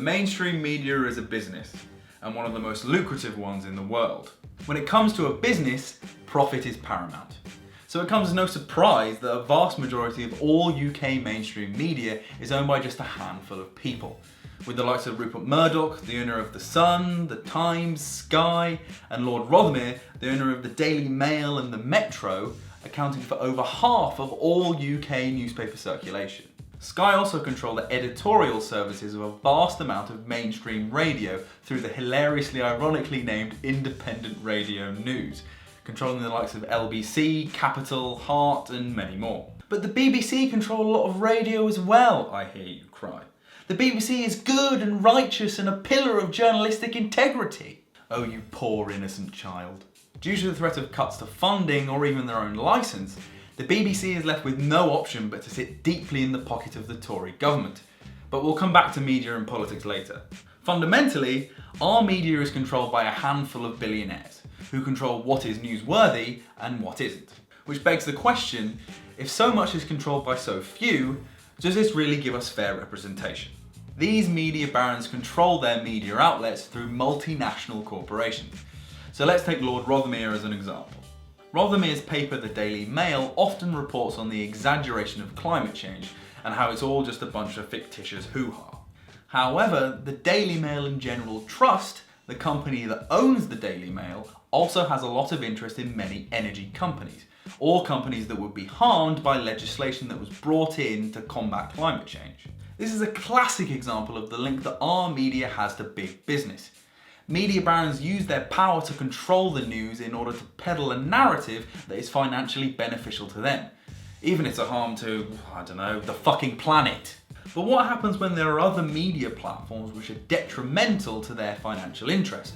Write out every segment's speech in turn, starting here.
The mainstream media is a business, and one of the most lucrative ones in the world. When it comes to a business, profit is paramount. So it comes as no surprise that a vast majority of all UK mainstream media is owned by just a handful of people, with the likes of Rupert Murdoch, the owner of The Sun, The Times, Sky, and Lord Rothermere, the owner of the Daily Mail and the Metro, accounting for over half of all UK newspaper circulation. Sky also control the editorial services of a vast amount of mainstream radio through the hilariously ironically named Independent Radio News, controlling the likes of LBC, Capital, Heart and many more. But the BBC control a lot of radio as well, I hear you cry. The BBC is good and righteous and a pillar of journalistic integrity. Oh, you poor innocent child. Due to the threat of cuts to funding or even their own licence, the BBC is left with no option but to sit deeply in the pocket of the Tory government. But we'll come back to media and politics later. Fundamentally, our media is controlled by a handful of billionaires, who control what is newsworthy and what isn't. Which begs the question, if so much is controlled by so few, does this really give us fair representation? These media barons control their media outlets through multinational corporations. So let's take Lord Rothermere as an example. Rothermere's paper, the Daily Mail, often reports on the exaggeration of climate change and how it's all just a bunch of fictitious hoo-ha. However, the Daily Mail and General Trust, the company that owns the Daily Mail, also has a lot of interest in many energy companies, or companies that would be harmed by legislation that was brought in to combat climate change. This is a classic example of the link that our media has to big business. Media barons use their power to control the news in order to peddle a narrative that is financially beneficial to them, even if it's a harm to, I don't know, the fucking planet. But what happens when there are other media platforms which are detrimental to their financial interest?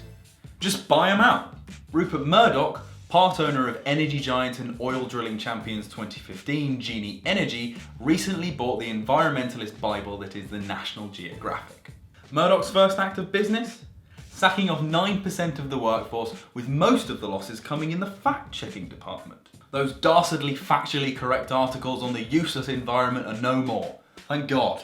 Just buy them out. Rupert Murdoch, part owner of energy giant and oil drilling champions 2015, Genie Energy, recently bought the environmentalist Bible that is the National Geographic. Murdoch's first act of business? Sacking off 9% of the workforce, with most of the losses coming in the fact-checking department. Those dastardly factually correct articles on the useless environment are no more. Thank God.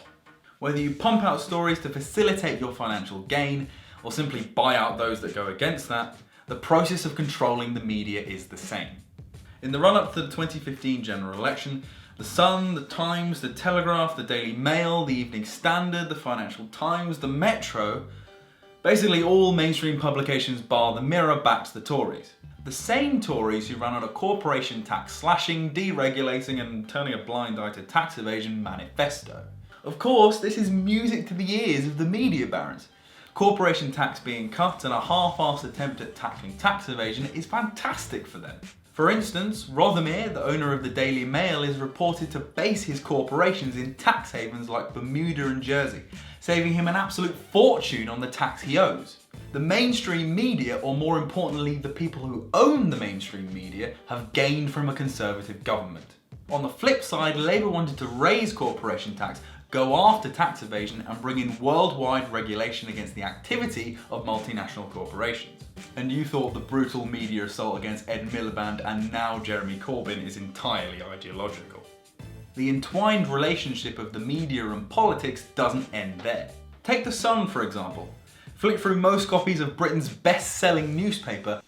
Whether you pump out stories to facilitate your financial gain, or simply buy out those that go against that, the process of controlling the media is the same. In the run-up to the 2015 general election, The Sun, The Times, The Telegraph, The Daily Mail, The Evening Standard, The Financial Times, The Metro, basically all mainstream publications bar the Mirror backed the Tories. The same Tories who ran out a corporation tax slashing, deregulating and turning a blind eye to tax evasion manifesto. Of course, this is music to the ears of the media barons. Corporation tax being cut and a half-assed attempt at tackling tax evasion is fantastic for them. For instance, Rothermere, the owner of the Daily Mail, is reported to base his corporations in tax havens like Bermuda and Jersey, saving him an absolute fortune on the tax he owes. The mainstream media, or more importantly the people who own the mainstream media, have gained from a Conservative government. On the flip side, Labour wanted to raise corporation tax, go after tax evasion and bring in worldwide regulation against the activity of multinational corporations. And you thought the brutal media assault against Ed Miliband and now Jeremy Corbyn is entirely ideological. The entwined relationship of the media and politics doesn't end there. Take The Sun, for example. Flick through most copies of Britain's best-selling newspaper,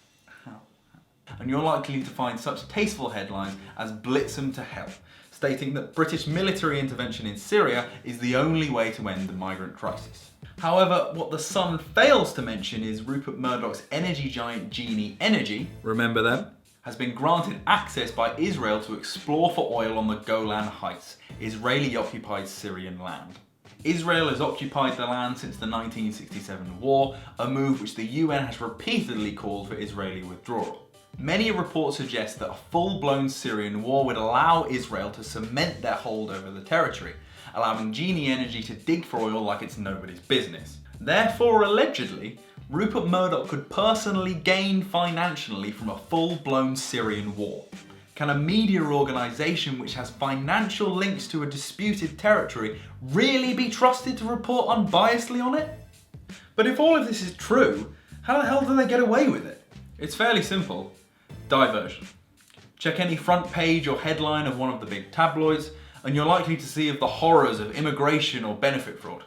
and you're likely to find such tasteful headlines as "Blitz 'em to hell," stating that British military intervention in Syria is the only way to end the migrant crisis. However, what The Sun fails to mention is Rupert Murdoch's energy giant Genie Energy, remember them, has been granted access by Israel to explore for oil on the Golan Heights, Israeli-occupied Syrian land. Israel has occupied the land since the 1967 war, a move which the UN has repeatedly called for Israeli withdrawal. Many reports suggest that a full-blown Syrian war would allow Israel to cement their hold over the territory, allowing Genie Energy to dig for oil like it's nobody's business. Therefore, allegedly, Rupert Murdoch could personally gain financially from a full-blown Syrian war. Can a media organisation which has financial links to a disputed territory really be trusted to report unbiasedly on it? But if all of this is true, how the hell do they get away with it? It's fairly simple. Diversion. Check any front page or headline of one of the big tabloids, and you're likely to see of the horrors of immigration or benefit fraud.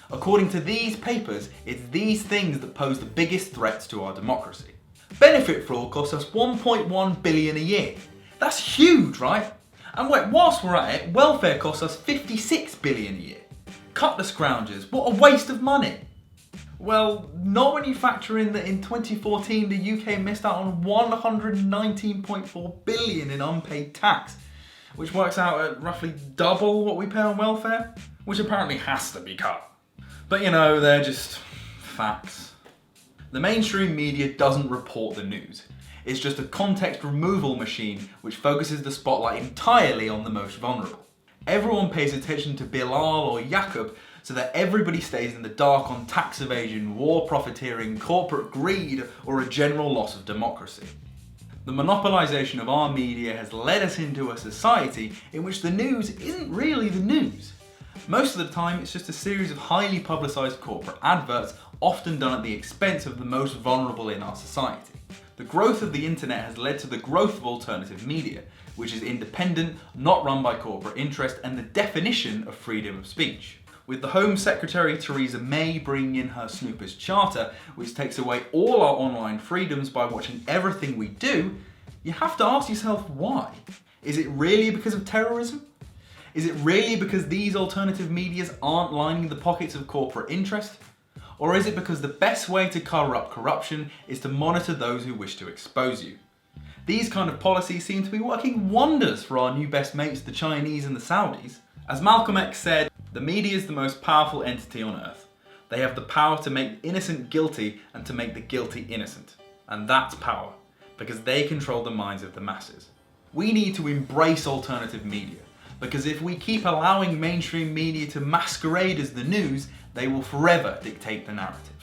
According to these papers, it's these things that pose the biggest threats to our democracy. Benefit fraud costs us 1.1 billion a year. That's huge, right? And whilst we're at it, welfare costs us 56 billion a year. Cut the scroungers, what a waste of money. Well, not when you factor in that in 2014 the UK missed out on 119.4 billion in unpaid tax, which works out at roughly double what we pay on welfare, which apparently has to be cut. But you know, they're just facts. The mainstream media doesn't report the news. It's just a context removal machine which focuses the spotlight entirely on the most vulnerable. Everyone pays attention to Bilal or Yaqub so that everybody stays in the dark on tax evasion, war profiteering, corporate greed, or a general loss of democracy. The monopolisation of our media has led us into a society in which the news isn't really the news. Most of the time, it's just a series of highly publicised corporate adverts, often done at the expense of the most vulnerable in our society. The growth of the internet has led to the growth of alternative media, which is independent, not run by corporate interest, and the definition of freedom of speech. With the Home Secretary Theresa May bringing in her Snoopers Charter, which takes away all our online freedoms by watching everything we do, you have to ask yourself why. Is it really because of terrorism? Is it really because these alternative medias aren't lining the pockets of corporate interest? Or is it because the best way to cover up corruption is to monitor those who wish to expose you? These kind of policies seem to be working wonders for our new best mates, the Chinese and the Saudis. As Malcolm X said, the media is the most powerful entity on earth. They have the power to make the innocent guilty and to make the guilty innocent. And that's power, because they control the minds of the masses. We need to embrace alternative media, because if we keep allowing mainstream media to masquerade as the news, they will forever dictate the narrative.